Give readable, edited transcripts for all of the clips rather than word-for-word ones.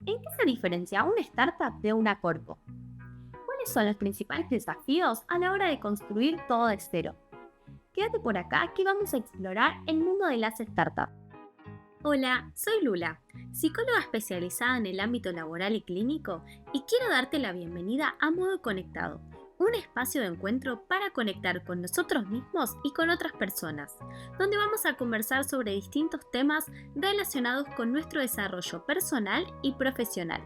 ¿En qué se diferencia una startup de una corpo? ¿Cuáles son los principales desafíos a la hora de construir todo de cero? Quédate por acá que vamos a explorar el mundo de las startups. Hola, soy Lula, psicóloga especializada en el ámbito laboral y clínico, y quiero darte la bienvenida a Modo Conectado, un espacio de encuentro para conectar con nosotros mismos y con otras personas, donde vamos a conversar sobre distintos temas relacionados con nuestro desarrollo personal y profesional.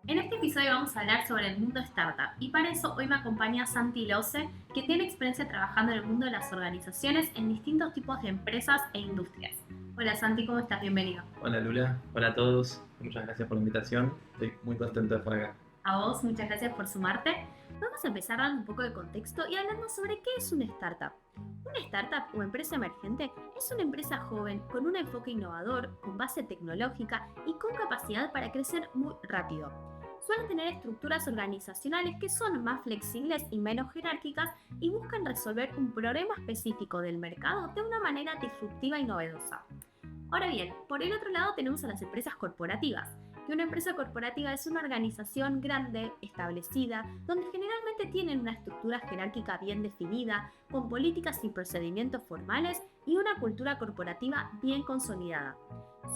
En este episodio vamos a hablar sobre el mundo startup y para eso hoy me acompaña Santi Lose, que tiene experiencia trabajando en el mundo de las organizaciones en distintos tipos de empresas e industrias. Hola Santi, ¿cómo estás? Bienvenido. Hola Lula, hola a todos, muchas gracias por la invitación, estoy muy contento de estar acá. A vos, muchas gracias por sumarte. Vamos a empezar dando un poco de contexto y hablando sobre qué es una startup. Una startup o empresa emergente es una empresa joven con un enfoque innovador, con base tecnológica y con capacidad para crecer muy rápido. Suelen tener estructuras organizacionales que son más flexibles y menos jerárquicas y buscan resolver un problema específico del mercado de una manera disruptiva y novedosa. Ahora bien, por el otro lado tenemos a las empresas corporativas, que una empresa corporativa es una organización grande, establecida, donde generalmente tienen una estructura jerárquica bien definida, con políticas y procedimientos formales y una cultura corporativa bien consolidada.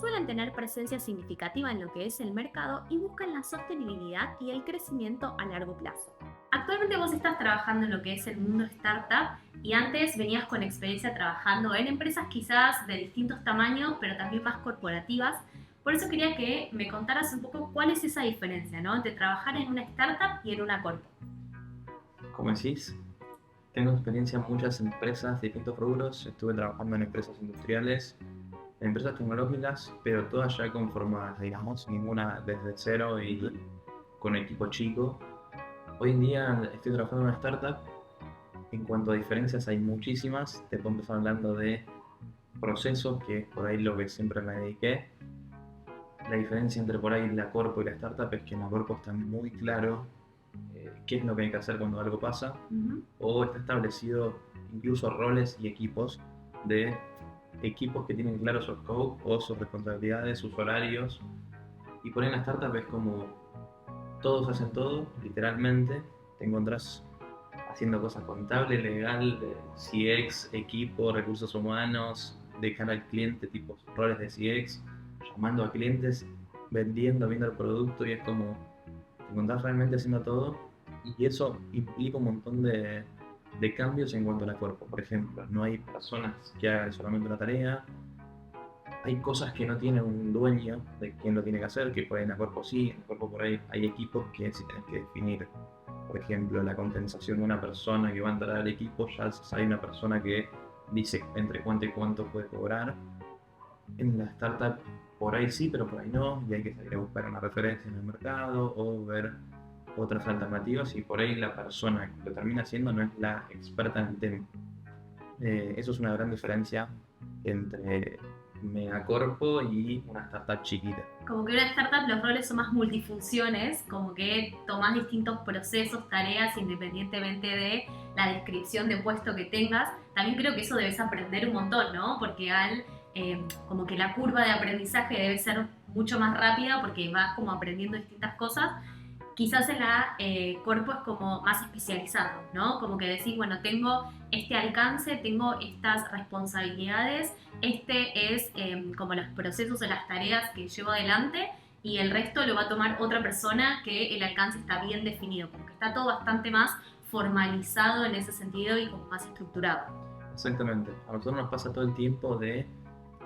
Suelen tener presencia significativa en lo que es el mercado y buscan la sostenibilidad y el crecimiento a largo plazo. Actualmente vos estás trabajando en lo que es el mundo startup y antes venías con experiencia trabajando en empresas quizás de distintos tamaños, pero también más corporativas. Por eso quería que me contaras un poco cuál es esa diferencia, ¿no?, entre trabajar en una startup y en una corpo. Como decís, tengo experiencia en muchas empresas de distintos rubros, estuve trabajando en empresas industriales, en empresas tecnológicas, pero todas ya conformadas, digamos, ninguna desde cero y con equipo chico. Hoy en día estoy trabajando en una startup, en cuanto a diferencias hay muchísimas, te puedo empezar hablando de procesos, que es por ahí lo que siempre me dediqué. La diferencia entre por ahí la corpo y la startup es que en la corpo está muy claro qué es lo que hay que hacer cuando algo pasa, o está establecido incluso roles y equipos de equipos que tienen claro su scope o sus responsabilidades, sus horarios, y por ahí en la startup es como todos hacen todo, literalmente, te encontrás haciendo cosas contables, legal, CX, equipo, recursos humanos, de cara al cliente, tipo roles de CX, llamando a clientes, vendiendo, viendo el producto, y es como te encontrás realmente haciendo todo, y eso implica un montón de cambios en cuanto a la cuerpo. Por ejemplo, no hay personas que hagan solamente una tarea, hay cosas que no tiene un dueño de quién lo tiene que hacer, que por ahí en la cuerpo sí, en la cuerpo por ahí hay equipos que sí tenés que definir. Por ejemplo, la compensación de una persona que va a entrar al equipo, ya hay una persona que dice entre cuánto y cuánto puede cobrar. En la startup por ahí sí, pero por ahí no, y hay que salir a buscar una referencia en el mercado o ver otras alternativas, y por ahí la persona que lo termina haciendo no es la experta en el tema. Eso es una gran diferencia entre megacorpo y una startup chiquita. Como que en una startup los roles son más multifunciones, como que tomás distintos procesos, tareas, independientemente de la descripción de puesto que tengas. También creo que eso debes aprender un montón, ¿no? Porque como que la curva de aprendizaje debe ser mucho más rápida porque vas como aprendiendo distintas cosas. Quizás en la corpo es como más especializado, ¿no? Como que decís, bueno, tengo este alcance, tengo estas responsabilidades, este es como los procesos o las tareas que llevo adelante y el resto lo va a tomar otra persona que el alcance está bien definido, como que está todo bastante más formalizado en ese sentido y como más estructurado. Exactamente, a nosotros nos pasa todo el tiempo de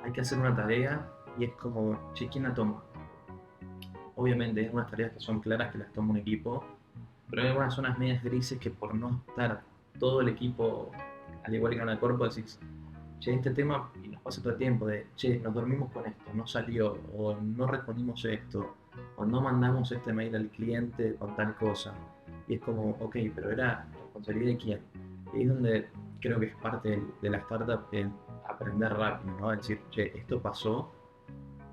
hay que hacer una tarea y es como, che, ¿quién la toma? Obviamente hay unas tareas que son claras que las toma un equipo, pero hay algunas zonas medias grises que por no estar todo el equipo, al igual que en la corpo, decís, che, este tema, y nos pasa todo el tiempo, de, che, nos dormimos con esto, no salió, o no respondimos esto, o no mandamos este mail al cliente con tal cosa. Y es como, ok, pero era responsabilidad de quién. Y ahí es donde creo que es parte de la startup el aprender rápido, ¿no? Decir, che, esto pasó,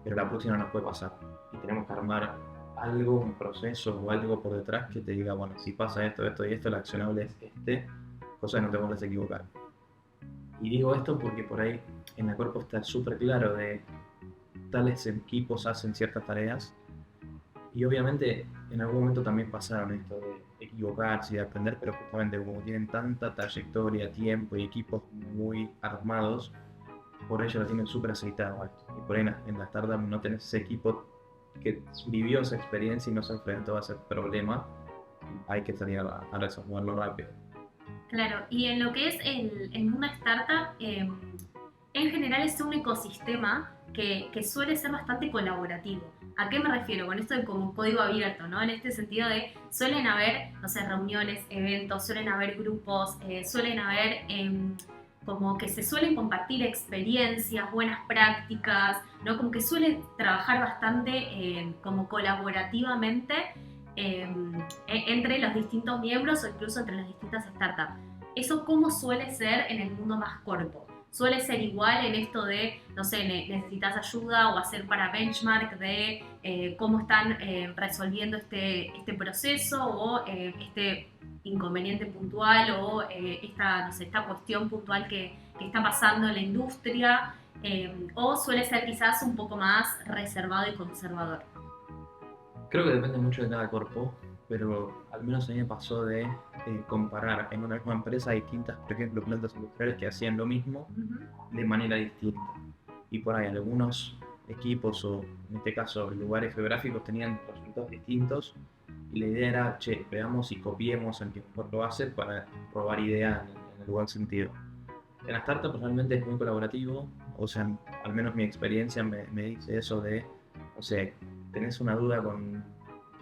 pero la próxima no puede pasar. Y tenemos que armar algo, un proceso o algo por detrás que te diga, bueno, si pasa esto, esto y esto, el accionable es este, cosa que no te vuelvas a equivocar. Y digo esto porque por ahí en la cuerpo está súper claro de tales equipos hacen ciertas tareas Y obviamente en algún momento también pasaron esto de equivocarse y de aprender, pero justamente como tienen tanta trayectoria, tiempo y equipos muy armados, por ello lo tienen súper aceitado esto. Y por ahí en la startup no tenés ese equipo que vivió esa experiencia y no se enfrentó a ese problema. Hay que salir a resolverlo rápido. Claro, y en lo que es el mundo startup, en general es un ecosistema que suele ser bastante colaborativo. ¿A qué me refiero? Con esto de como código abierto, ¿no? En este sentido de suelen haber, no sé, reuniones, eventos, suelen haber grupos, suelen haber como que se suelen compartir experiencias, buenas prácticas, ¿no? Como que suelen trabajar bastante como colaborativamente entre los distintos miembros o incluso entre las distintas startups. Eso cómo suele ser en el mundo más corto. Suele ser igual en esto de, no sé, necesitas ayuda o hacer para benchmark de cómo están resolviendo este proceso o este inconveniente puntual o esta, no sé, esta cuestión puntual que está pasando en la industria, o suele ser quizás un poco más reservado y conservador. Creo que depende mucho de cada cuerpo, pero al menos a mí me pasó de comparar en una misma empresa distintas, por ejemplo, plantas industriales que hacían lo mismo de manera distinta. Y por ahí algunos equipos o en este caso lugares geográficos tenían resultados distintos y la idea era, che, veamos y copiemos al que mejor lo hace para probar ideas en el buen sentido. En la startup realmente es muy colaborativo, o sea, al menos mi experiencia me dice eso de, o sea, tenés una duda con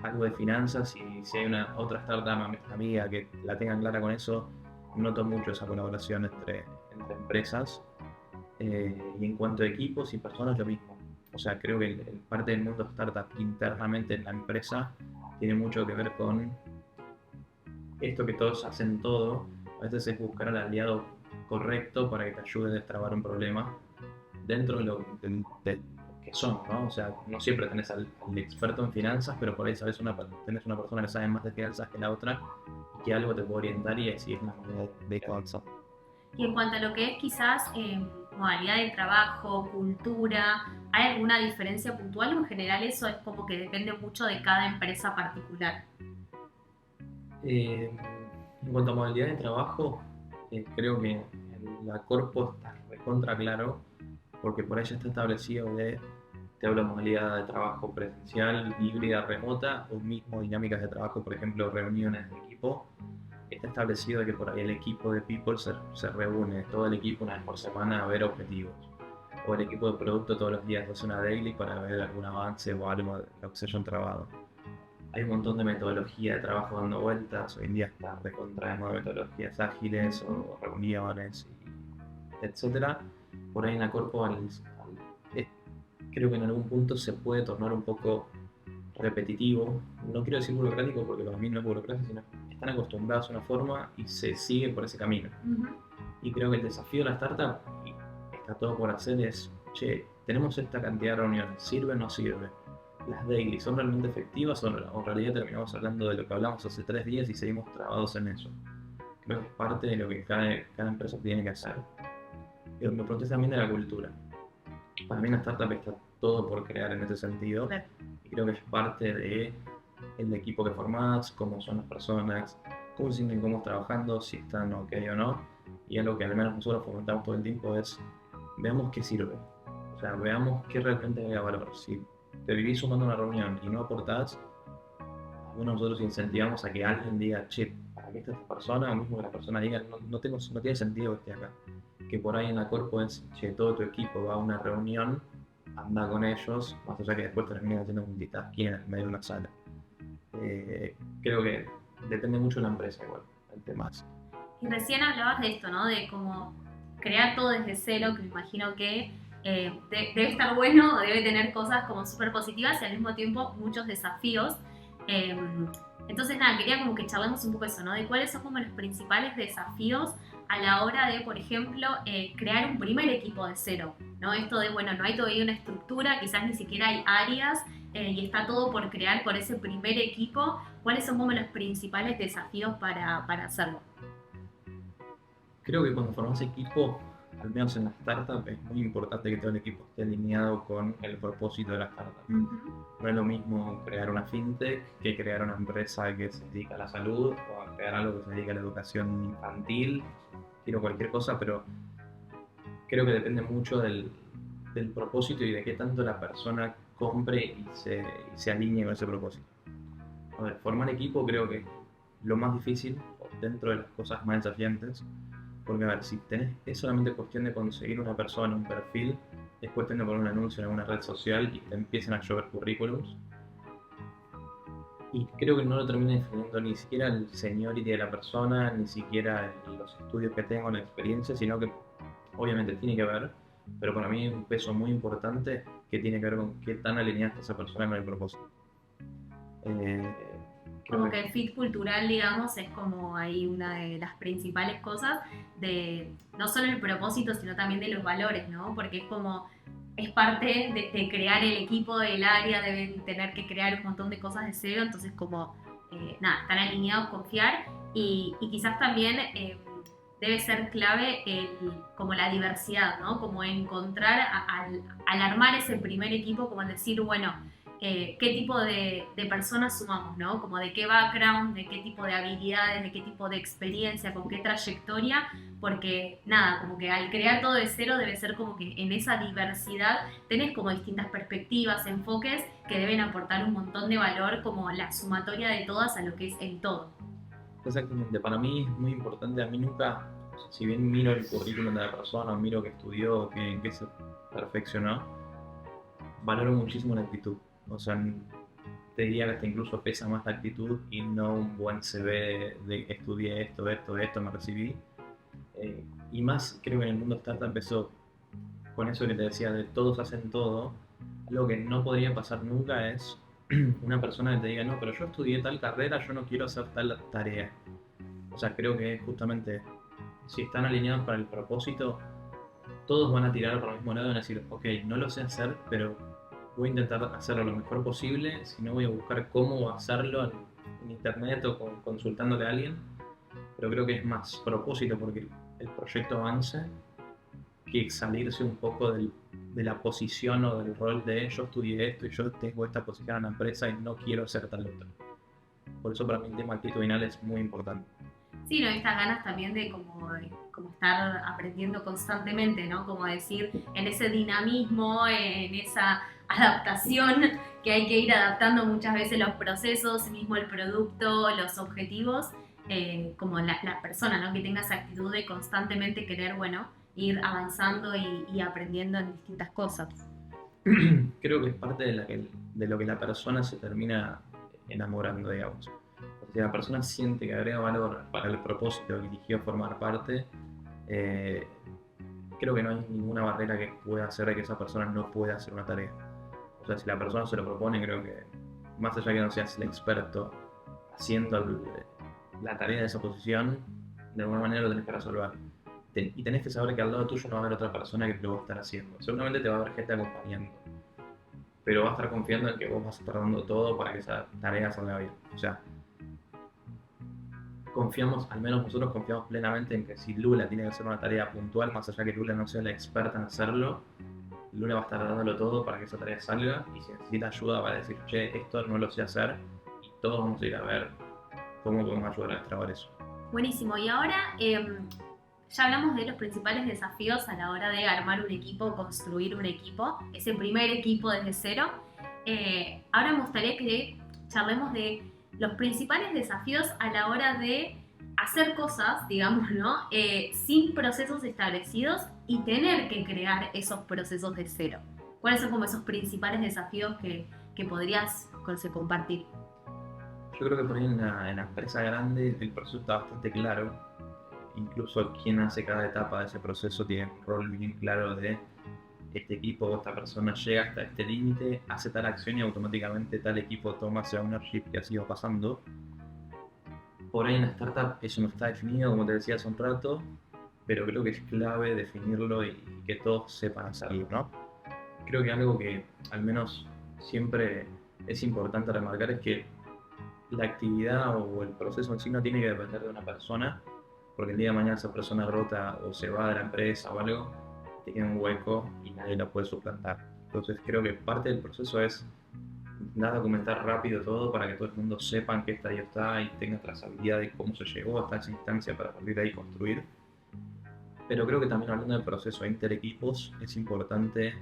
algo de finanzas y si hay una otra startup amiga que la tengan clara con eso, noto mucho esa colaboración entre empresas. Y en cuanto a equipos y personas, lo mismo. O sea, creo que parte del mundo startup internamente en la empresa tiene mucho que ver con esto que todos hacen todo. A veces es buscar al aliado correcto para que te ayude a destrabar un problema dentro de lo que son, ¿no? O sea, no siempre tenés al experto en finanzas, pero por ahí tenés una persona que sabe más de finanzas que la otra y que algo te puede orientar y así es una manera de avanzar. Y en cuanto a lo que es quizás modalidad de trabajo, cultura, ¿hay alguna diferencia puntual o en general eso es como que depende mucho de cada empresa particular? En cuanto a modalidad de trabajo, creo que en la corpo está recontra claro, porque por ahí ya está establecido te hablo de modalidad de trabajo presencial, híbrida, remota, o mismo dinámicas de trabajo, por ejemplo, reuniones de equipo. Está establecido que por ahí el equipo de people se reúne, todo el equipo una vez por semana a ver objetivos. O el equipo de producto todos los días hace una daily para ver algún avance o algo de lo que se hayan trabado. Hay un montón de metodología de trabajo dando vueltas, hoy en día está recontra de moda metodologías ágiles o reuniones, etcétera. Por ahí en la corpo creo que en algún punto se puede tornar un poco repetitivo. No quiero decir burocrático porque para mí no es burocracia, sino están acostumbrados a una forma y se sigue por ese camino. Y creo que el desafío de la startup, y está todo por hacer, es, che, tenemos esta cantidad de reuniones, ¿sirve o no sirve? Las daily, ¿son realmente efectivas o en realidad terminamos hablando de lo que hablamos hace 3 días y seguimos trabados en eso? Creo que es parte de lo que cada empresa tiene que hacer. Me pregunté también de la cultura. Para mí una startup está todo por crear en ese sentido. Claro. Y creo que es parte del equipo que formás, cómo son las personas, cómo se sienten cómo trabajando, si están ok o no. Y algo que al menos nosotros fomentamos todo el tiempo es, veamos qué sirve. O sea, veamos qué realmente agrega valor. Si te vivís sumando una reunión y no aportás, algunos nosotros incentivamos a que alguien diga, che, ¿para qué está esta persona? O mismo que la persona diga, no tiene sentido que esté acá. Que por ahí en la corpo es, che, todo tu equipo va a una reunión, anda con ellos, más allá que después termina haciendo un multitasking en el medio de una sala. Creo que depende mucho de la empresa igual, el tema. Y recién hablabas de esto, ¿no? De cómo crear todo desde cero, que me imagino que debe estar bueno, debe tener cosas como súper positivas y al mismo tiempo muchos desafíos. Entonces, nada, quería como que charlemos un poco eso, ¿no? De cuáles son como los principales desafíos a la hora de, por ejemplo, crear un primer equipo de cero, ¿no? Esto de, bueno, no hay todavía una estructura, quizás ni siquiera hay áreas y está todo por crear por ese primer equipo. ¿Cuáles son como los principales desafíos para hacerlo? Creo que cuando formas equipo, al menos en la startup, es muy importante que todo el equipo esté alineado con el propósito de la startup. Ujú. No es lo mismo crear una fintech que crear una empresa que se dedica a la salud o a crear algo que se dedica a la educación infantil, quiero cualquier cosa, pero creo que depende mucho del propósito y de qué tanto la persona compre y se alinee con ese propósito. A ver, formar equipo creo que es lo más difícil dentro de las cosas más desafiantes, porque a ver, si es solamente cuestión de conseguir una persona, un perfil, es cuestión de poner un anuncio en alguna red social y te empiecen a llover currículums. Y creo que no lo termina definiendo ni siquiera el seniority de la persona, ni siquiera los estudios que tenga o la experiencia, sino que obviamente tiene que ver, pero para mí es un peso muy importante que tiene que ver con qué tan alineada está esa persona con el propósito. Eh, creo Como que que el fit cultural, digamos, es como ahí una de las principales cosas de no solo el propósito, sino también de los valores, ¿no? Porque es como, es parte de crear el equipo del área, deben tener que crear un montón de cosas de cero, entonces como, nada, estar alineados, confiar y quizás también debe ser clave como la diversidad, ¿no? Como encontrar al armar ese primer equipo, como decir, bueno, qué tipo de personas sumamos, ¿no? Como de qué background, de qué tipo de habilidades, de qué tipo de experiencia, con qué trayectoria, porque nada, como que al crear todo de cero debe ser como que en esa diversidad tenés como distintas perspectivas, enfoques que deben aportar un montón de valor como la sumatoria de todas a lo que es el todo. exactamente, para mí es muy importante, a mí nunca, o sea, si bien miro el currículum de la persona, miro que estudió, que se perfeccionó, valoro muchísimo la actitud. O sea, te diría que hasta incluso pesa más la actitud y no un buen CV de estudié esto, me recibí. Y más creo que en el mundo startup empezó con eso que te decía de todos hacen todo. Lo que no podría pasar nunca es una persona que te diga, no, pero yo estudié tal carrera, yo no quiero hacer tal tarea. O sea, creo que justamente si están alineados para el propósito, todos van a tirar por el mismo lado y van a decir, ok, no lo sé hacer, pero voy a intentar hacerlo lo mejor posible, si no voy a buscar cómo hacerlo en internet o consultándole a alguien, pero creo que es más propósito porque el proyecto avance que salirse un poco de la posición o del rol de yo estudié esto y yo tengo esta posición en la empresa y no quiero ser tal otro. Por eso para mí el tema actitudinal es muy importante. Sí, ¿no? Estas ganas también de como estar aprendiendo constantemente, ¿no? Como decir, en ese dinamismo, en esa adaptación que hay que ir adaptando muchas veces los procesos, mismo el producto, los objetivos, como la persona, ¿no? Que tenga esa actitud de constantemente querer, bueno, ir avanzando y aprendiendo en distintas cosas. Creo que es parte de lo que la persona se termina enamorando, digamos. Si la persona siente que agrega valor para el propósito que eligió formar parte, eh, creo que no hay ninguna barrera que pueda hacer de que esa persona no pueda hacer una tarea. O sea, si la persona se lo propone, creo que más allá que no seas el experto haciendo la tarea de esa posición, de alguna manera lo tenés que resolver. Y tenés que saber que al lado tuyo no va a haber otra persona que lo va a estar haciendo. Seguramente te va a haber gente acompañando, pero va a estar confiando en que vos vas a estar dando todo para que esa tarea salga bien. O sea, confiamos, al menos nosotros confiamos plenamente en que si Lula tiene que hacer una tarea puntual, más allá que Lula no sea la experta en hacerlo, Lula va a estar dándolo todo para que esa tarea salga y si necesita ayuda va a decir, che, esto no lo sé hacer y todos vamos a ir a ver cómo podemos ayudar a destrabar eso. Buenísimo. Y ahora ya hablamos de los principales desafíos a la hora de armar un equipo, construir un equipo, ese primer equipo desde cero. Ahora me gustaría que charlemos de los principales desafíos a la hora de hacer cosas, digamos, ¿no? Sin procesos establecidos y tener que crear esos procesos de cero. ¿Cuáles son como esos principales desafíos que podrías compartir? Yo creo que por ahí en la empresa grande el proceso está bastante claro. Incluso quien hace cada etapa de ese proceso tiene un rol bien claro de este equipo o esta persona llega hasta este límite, hace tal acción y automáticamente tal equipo toma ese ownership que ha sido pasando. Por ahí en la startup eso no está definido, como te decía hace un rato, pero creo que es clave definirlo y que todos sepan hacerlo, ¿no? Creo que algo que al menos siempre es importante remarcar es que la actividad o el proceso en sí no tiene que depender de una persona, porque el día de mañana esa persona rota o se va de la empresa o algo, te queda un hueco y nadie la puede suplantar. Entonces creo que parte del proceso es intentar documentar rápido todo para que todo el mundo sepa en qué estadio está y tenga trazabilidad de cómo se llegó hasta esa instancia para partir de ahí construir. Pero creo que también hablando del proceso interequipos es importante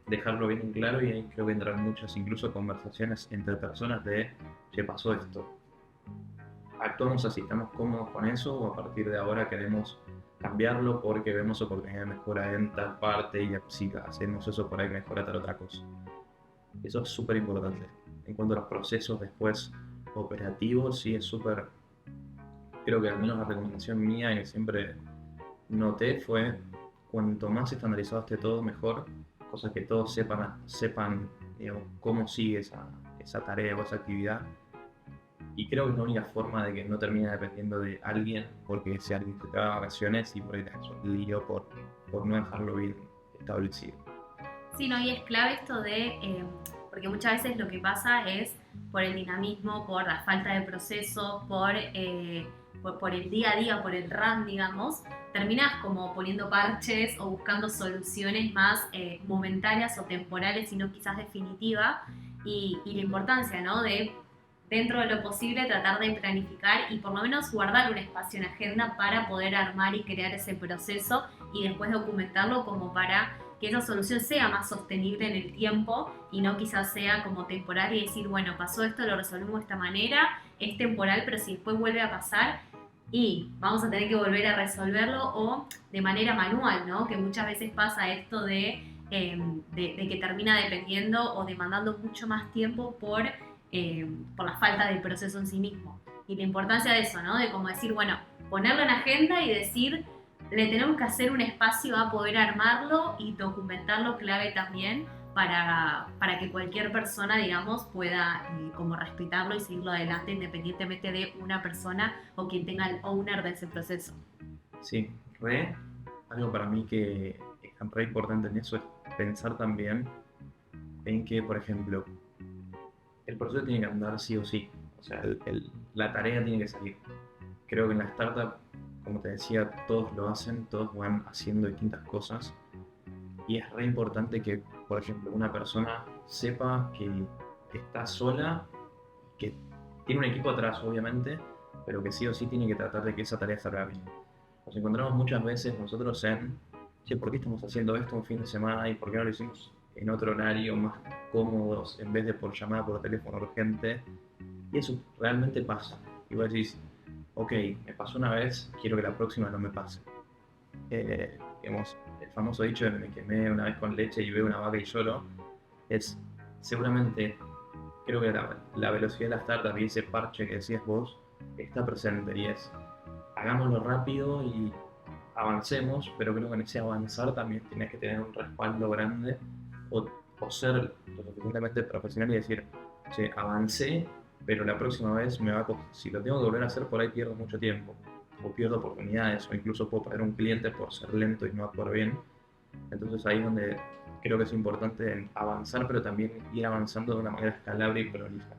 dejarlo bien en claro y ahí creo que entran muchas incluso conversaciones entre personas de ¿qué pasó esto? ¿Actuamos así? ¿Estamos cómodos con eso? ¿O a partir de ahora queremos cambiarlo porque vemos oportunidad de mejora en tal parte y si hacemos eso por ahí mejora tal otra cosa? Eso es súper importante. En cuanto a los procesos después operativos, sí es súper, creo que al menos la recomendación mía y que siempre noté fue cuanto más estandarizado esté todo mejor, cosas que todos sepan digamos, cómo sigue esa tarea o esa actividad. Y creo que es la única forma de que no termine dependiendo de alguien, porque ese alguien se te va de vacaciones y por ahí tenés un lío por no dejarlo bien establecido. Sí, no, y es clave esto porque muchas veces lo que pasa es por el dinamismo, por la falta de procesos, por el día a día, por el run, digamos, terminas como poniendo parches o buscando soluciones más momentáneas o temporales y no quizás definitivas. Y la importancia, ¿no? De dentro de lo posible tratar de planificar y por lo menos guardar un espacio en agenda para poder armar y crear ese proceso y después documentarlo como para que esa solución sea más sostenible en el tiempo y no quizás sea como temporal y decir, bueno, pasó esto, lo resolvimos de esta manera, es temporal, pero si después vuelve a pasar y vamos a tener que volver a resolverlo o de manera manual, ¿no? Que muchas veces pasa esto de que termina dependiendo o demandando mucho más tiempo por la falta del proceso en sí mismo. Y la importancia de eso, ¿no? De como decir, bueno, ponerlo en agenda y decir, le tenemos que hacer un espacio a poder armarlo y documentarlo clave también para que cualquier persona, digamos, pueda como respetarlo y seguirlo adelante independientemente de una persona o quien tenga el owner de ese proceso. Sí, algo para mí que es re importante en eso es pensar también en que, por ejemplo, el proceso tiene que andar sí o sí. O sea, la tarea tiene que salir. Creo que en la startup, como te decía, todos lo hacen, todos van haciendo distintas cosas. Y es re importante que, por ejemplo, una persona sepa que está sola, que tiene un equipo atrás, obviamente, pero que sí o sí tiene que tratar de que esa tarea salga bien. Nos encontramos muchas veces nosotros en, che, ¿por qué estamos haciendo esto un fin de semana y por qué no lo hicimos en otro horario más cómodos en vez de por llamada por teléfono urgente? Y eso realmente pasa. Y vos decís, ok, me pasó una vez, quiero que la próxima no me pase. Digamos, el famoso dicho de me quemé una vez con leche y veo una vaca y lloro, es seguramente, creo que la velocidad de las startups y ese parche que decías vos está presente y es, hagámoslo rápido y avancemos, pero creo que en ese avanzar también tienes que tener un respaldo grande o ser lo suficientemente profesional y decir, che, avancé, pero la próxima vez me va a si lo tengo que volver a hacer por ahí pierdo mucho tiempo o pierdo oportunidades o incluso puedo perder un cliente por ser lento y no actuar bien. Entonces ahí es donde creo que es importante avanzar, pero también ir avanzando de una manera escalable y prolija.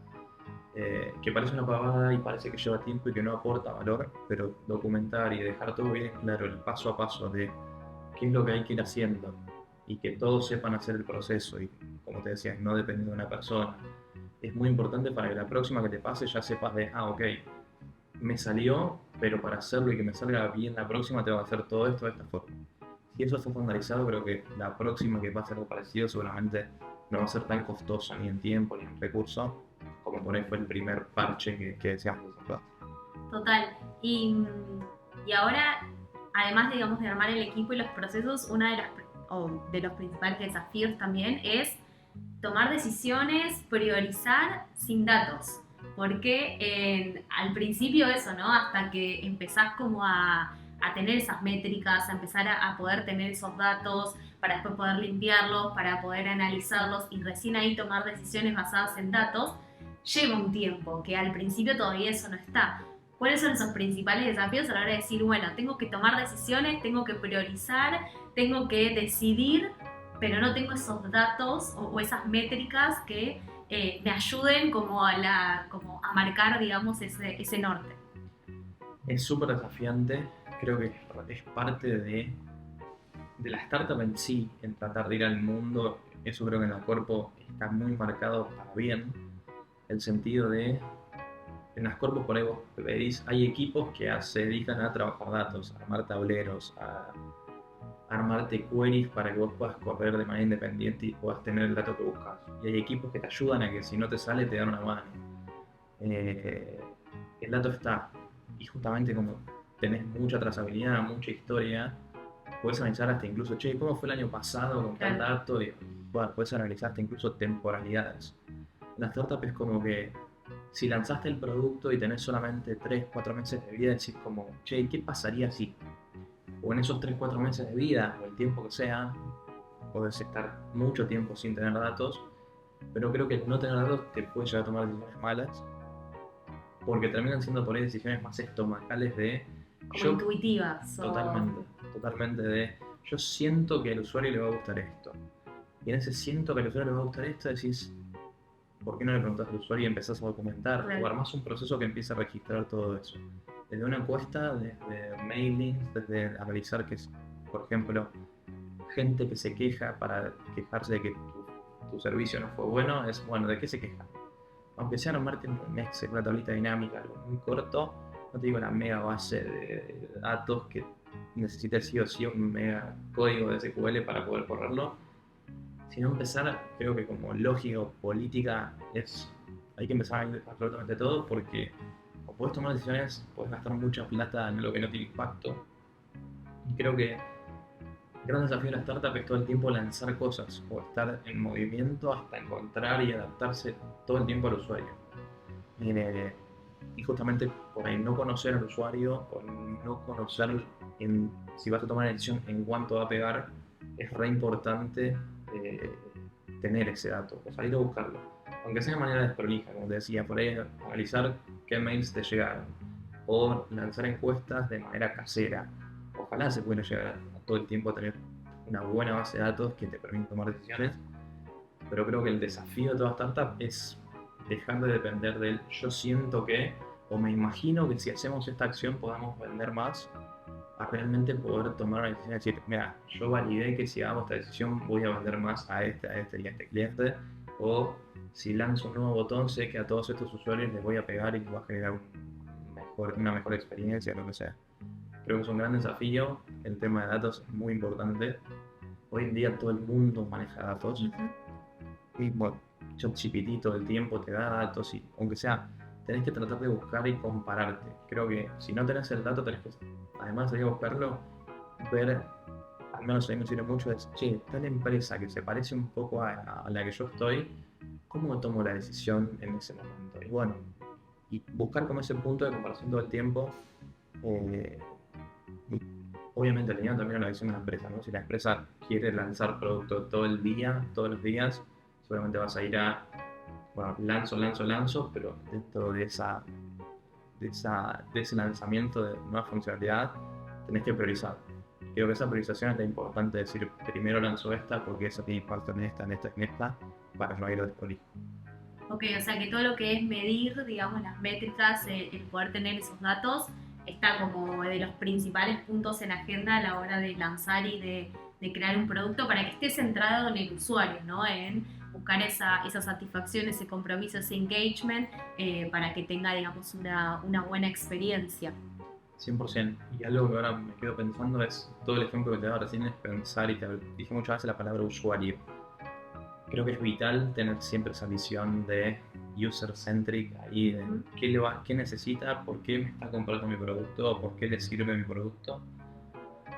Que parece una pavada y parece que lleva tiempo y que no aporta valor, pero documentar y dejar todo bien claro, el paso a paso de qué es lo que hay que ir haciendo y que todos sepan hacer el proceso y, como te decía, no dependiendo de una persona, es muy importante para que la próxima que te pase ya sepas de, ok, me salió, pero para hacerlo y que me salga bien la próxima tengo que hacer todo esto de esta forma. Si eso está estandarizado, creo que la próxima que pase algo parecido seguramente no va a ser tan costoso ni en tiempo ni en recursos como por ahí fue el primer parche que decíamos. Total. Y ahora, además digamos, de armar el equipo y los procesos, de los principales desafíos también es tomar decisiones, priorizar sin datos. Porque al principio eso, ¿no? Hasta que empezás como a tener esas métricas, a empezar a poder tener esos datos, para después poder limpiarlos, para poder analizarlos y recién ahí tomar decisiones basadas en datos, lleva un tiempo, que al principio todavía eso no está. ¿Cuáles son esos principales desafíos a la hora de decir, bueno, tengo que tomar decisiones, tengo que priorizar, tengo que decidir, pero no tengo esos datos o esas métricas que me ayuden como a marcar, digamos, ese norte? Es súper desafiante. creo que es parte de la startup en sí, en tratar de ir al mundo. Eso creo que en el cuerpo está muy marcado para bien, el sentido de, en las corpos por ahí vos veis, hay equipos que se dedican a trabajar datos, a armar tableros, a armarte queries para que vos puedas correr de manera independiente y puedas tener el dato que buscas. Y hay equipos que te ayudan a que si no te sale te dan una mano. Eh, el dato está, y justamente como tenés mucha trazabilidad, mucha historia, puedes analizar hasta incluso, che, ¿cómo fue el año pasado con tal Claro. dato? Y bueno, puedes analizar hasta incluso temporalidades. La startup es como que si lanzaste el producto y tenés solamente 3 4 meses de vida, decís como, che, ¿qué pasaría si? O en esos 3 4 meses de vida, o el tiempo que sea, podés estar mucho tiempo sin tener datos, pero creo que el no tener datos te puede llevar a tomar decisiones malas, porque terminan siendo por ahí decisiones más estomacales de Como yo intuitivas o... totalmente, totalmente de yo siento que al usuario le va a gustar esto. Y en ese siento que al usuario le va a gustar esto decís, ¿por qué no le preguntas al usuario y empezás a documentar? O Claro. armás un proceso que empiece a registrar todo eso. Desde una encuesta, desde mailings, desde analizar que es, por ejemplo, gente que se queja para quejarse de que tu servicio no fue bueno, es bueno, ¿de qué se queja? Aunque sea armarte un Excel, una tablita dinámica, algo muy corto, no te digo la mega base de datos que necesita sí o sí un mega código de SQL para poder correrlo, sino empezar, creo que como lógica o política, hay que empezar a ir absolutamente todo porque o puedes tomar decisiones, puedes gastar mucha plata en lo que no tiene impacto. Y creo que el gran desafío de la startup es todo el tiempo lanzar cosas o estar en movimiento hasta encontrar y adaptarse todo el tiempo al usuario. Y justamente por ahí no conocer al usuario o no conocer si vas a tomar una decisión en cuánto va a pegar, es re importante eh, tener ese dato o salir a buscarlo. Aunque sea de manera desprolija, como te decía, por ahí analizar qué mails te llegaron o lanzar encuestas de manera casera. Ojalá se pudiera llegar a todo el tiempo a tener una buena base de datos que te permita tomar decisiones, pero creo que el desafío de toda startup es dejar de depender del yo siento que, o me imagino que si hacemos esta acción podamos vender más, a realmente poder tomar una decisión y decir, mira, yo validé que si hagamos esta decisión voy a vender más a este y a este cliente, o si lanzo un nuevo botón sé que a todos estos usuarios les voy a pegar y les va a generar una mejor experiencia, lo que sea. Creo que es un gran desafío, el tema de datos es muy importante. Hoy en día todo el mundo maneja datos, y bueno, ChatGPT todo el tiempo te da datos y aunque sea, tenés que tratar de buscar y compararte. Creo que si no tenés el dato, tenés que, además de ir a buscarlo, ver, al menos a mí me sirve mucho, es, che, tal empresa que se parece un poco a la que yo estoy, ¿cómo tomo la decisión en ese momento? Y bueno, y buscar como ese punto de comparación todo el tiempo, eh, y obviamente teniendo también la decisión de la empresa, ¿no? Si la empresa quiere lanzar producto todo el día, todos los días, seguramente vas a ir a, bueno, lanzo, pero dentro de ese lanzamiento de nueva funcionalidad, tenés que priorizar. Creo que esa priorización es la importante, decir, primero lanzo esta porque eso tiene impacto en esta, en esta, en esta, para no ir a descubrir. Ok, o sea que todo lo que es medir, digamos, las métricas, el poder tener esos datos, está como de los principales puntos en la agenda a la hora de lanzar y de crear un producto para que esté centrado en el usuario, ¿no? En buscar esa satisfacción, ese compromiso, ese engagement, para que tenga, digamos, una buena experiencia. 100%. Y algo que ahora me quedo pensando es, todo el ejemplo que te daba recién es pensar, y te dije muchas veces la palabra usuario. Creo que es vital tener siempre esa visión de user-centric, ahí de qué necesita, por qué me está comprando mi producto, por qué le sirve mi producto,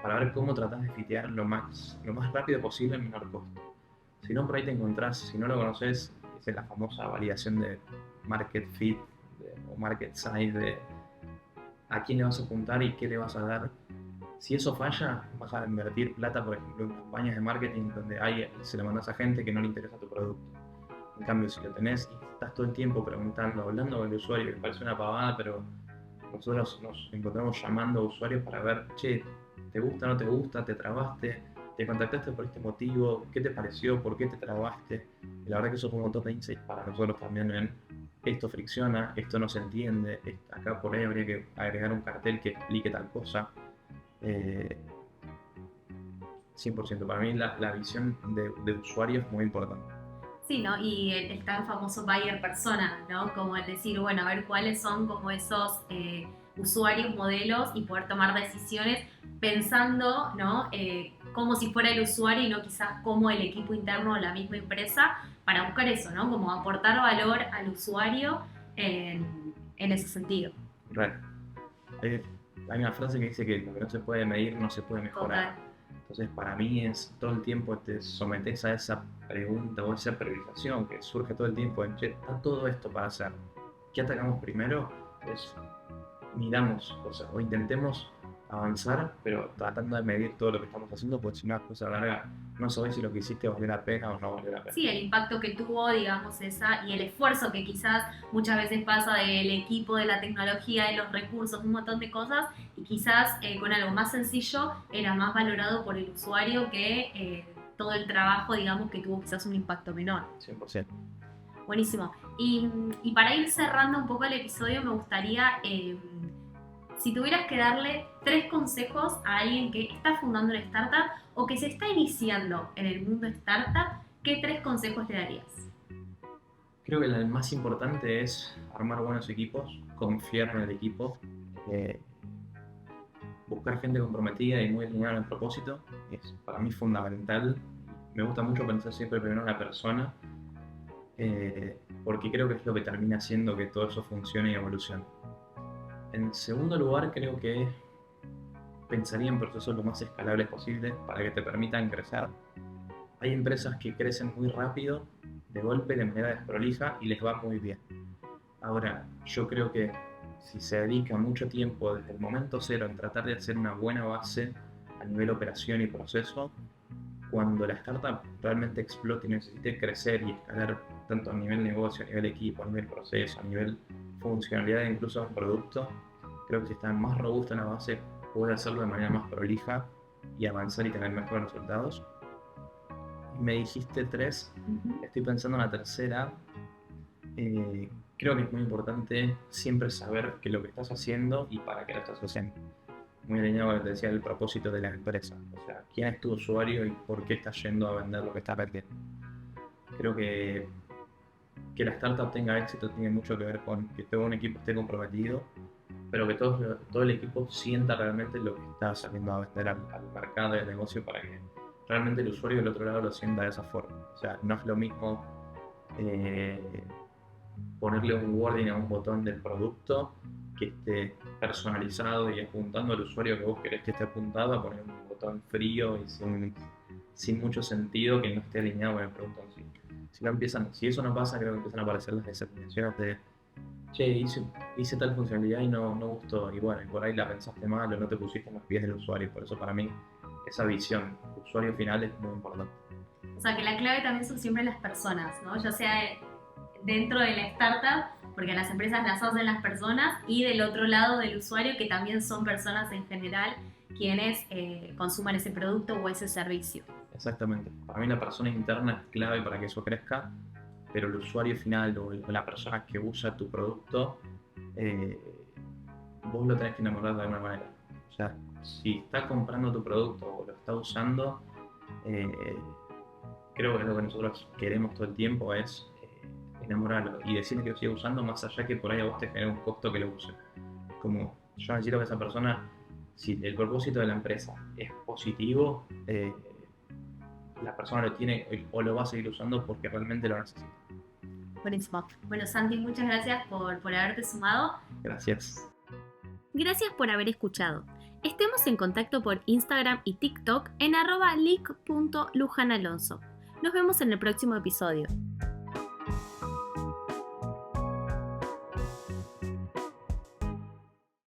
para ver cómo tratas de fitear lo más rápido posible en menor costo. Si no, por ahí te encontrás, si no lo conoces, es la famosa validación de market fit o market size, de a quién le vas a apuntar y qué le vas a dar. Si eso falla, vas a invertir plata, por ejemplo, en campañas de marketing donde se le mandas a gente que no le interesa tu producto. En cambio, si lo tenés y estás todo el tiempo preguntando, hablando con el usuario, que parece una pavada, pero nosotros nos encontramos llamando a usuarios para ver, che, ¿te gusta, no te gusta? ¿Te trabaste? ¿Te contactaste por este motivo? ¿Qué te pareció? ¿Por qué te trabaste? Y la verdad que eso fue un montón de insights para nosotros también en esto fricciona, esto no se entiende, acá por ahí habría que agregar un cartel que explique tal cosa. Eh, 100%. Para mí la visión de usuario es muy importante. Sí, ¿no? Y está el famoso buyer persona, ¿no? Como el decir, bueno, a ver cuáles son como esos usuarios, modelos y poder tomar decisiones pensando, ¿no? Como si fuera el usuario y no quizás como el equipo interno o la misma empresa para buscar eso, ¿no? Como aportar valor al usuario en ese sentido. Real. Hay una frase que dice que lo que no se puede medir no se puede mejorar. Total. Entonces, para mí es todo el tiempo te sometes a esa pregunta o esa priorización que surge todo el tiempo en, che, está todo esto para hacer. ¿Qué atacamos primero? Miramos cosas o intentemos avanzar, pero tratando de medir todo lo que estamos haciendo, porque si no, después a la larga no sabes si lo que hiciste valió la pena o no valió la pena. Sí, el impacto que tuvo, digamos, y el esfuerzo que quizás muchas veces pasa del equipo, de la tecnología, de los recursos, un montón de cosas, y quizás con algo más sencillo era más valorado por el usuario que todo el trabajo, digamos, que tuvo quizás un impacto menor. 100%. Buenísimo. Y para ir cerrando un poco el episodio, me gustaría, si tuvieras que darle 3 consejos a alguien que está fundando una startup o que se está iniciando en el mundo startup, ¿qué 3 consejos le darías? Creo que el más importante es armar buenos equipos, confiar en el equipo, buscar gente comprometida y muy alineada en el propósito. Es para mí fundamental. Me gusta mucho pensar siempre primero en la persona, porque creo que es lo que termina haciendo que todo eso funcione y evolucione. En segundo lugar, creo que pensaría en procesos lo más escalables posibles para que te permitan crecer. Hay empresas que crecen muy rápido, de golpe, de manera desprolija y les va muy bien. Ahora, yo creo que si se dedica mucho tiempo desde el momento cero en tratar de hacer una buena base a nivel operación y proceso, cuando la startup realmente explote y necesite crecer y escalar tanto a nivel negocio, a nivel equipo, a nivel proceso, a nivel funcionalidad e incluso a producto, creo que si está más robusta en la base, puede hacerlo de manera más prolija y avanzar y tener mejores resultados. Me dijiste 3, estoy pensando en la tercera. Creo que es muy importante siempre saber qué es lo que estás haciendo y para qué lo estás haciendo. Muy alineado con lo que te decía, el propósito de la empresa. O sea, quién es tu usuario y por qué estás yendo a vender lo que estás vendiendo. Creo que la startup tenga éxito tiene mucho que ver con que todo un equipo esté comprometido, pero que todo el equipo sienta realmente lo que está saliendo a vender al mercado y al negocio para que realmente el usuario del otro lado lo sienta de esa forma. O sea, no es lo mismo ponerle un wording a un botón del producto que esté personalizado y apuntando al usuario que vos querés que esté apuntado, a poner un botón frío y sin mucho sentido que no esté alineado con el producto en sí. Si eso no pasa, creo que empiezan a aparecer las desatenciones de che, hice tal funcionalidad y no gustó, y bueno, y por ahí la pensaste mal o no te pusiste en los pies del usuario. Por eso para mí esa visión usuario final es muy importante. O sea, que la clave también son siempre las personas, ¿no? Ya sea dentro de la startup, porque las empresas las hacen las personas, y del otro lado del usuario, que también son personas en general quienes consuman ese producto o ese servicio. Exactamente. Para mí la persona interna es clave para que eso crezca, pero el usuario final o la persona que usa tu producto, vos lo tenés que enamorar de alguna manera. O sea, si está comprando tu producto o lo está usando, creo que lo que nosotros queremos todo el tiempo es enamorarlo y decirle que lo siga usando, más allá que por ahí a vos te genere un costo que lo use. Como yo necesito que esa persona, si el propósito de la empresa es positivo, la persona lo tiene o lo va a seguir usando porque realmente lo necesita. Buenísimo. Bueno, Santi, muchas gracias por haberte sumado. Gracias. Gracias por haber escuchado. Estemos en contacto por Instagram y TikTok en @lic.lujanalonso. Nos vemos en el próximo episodio.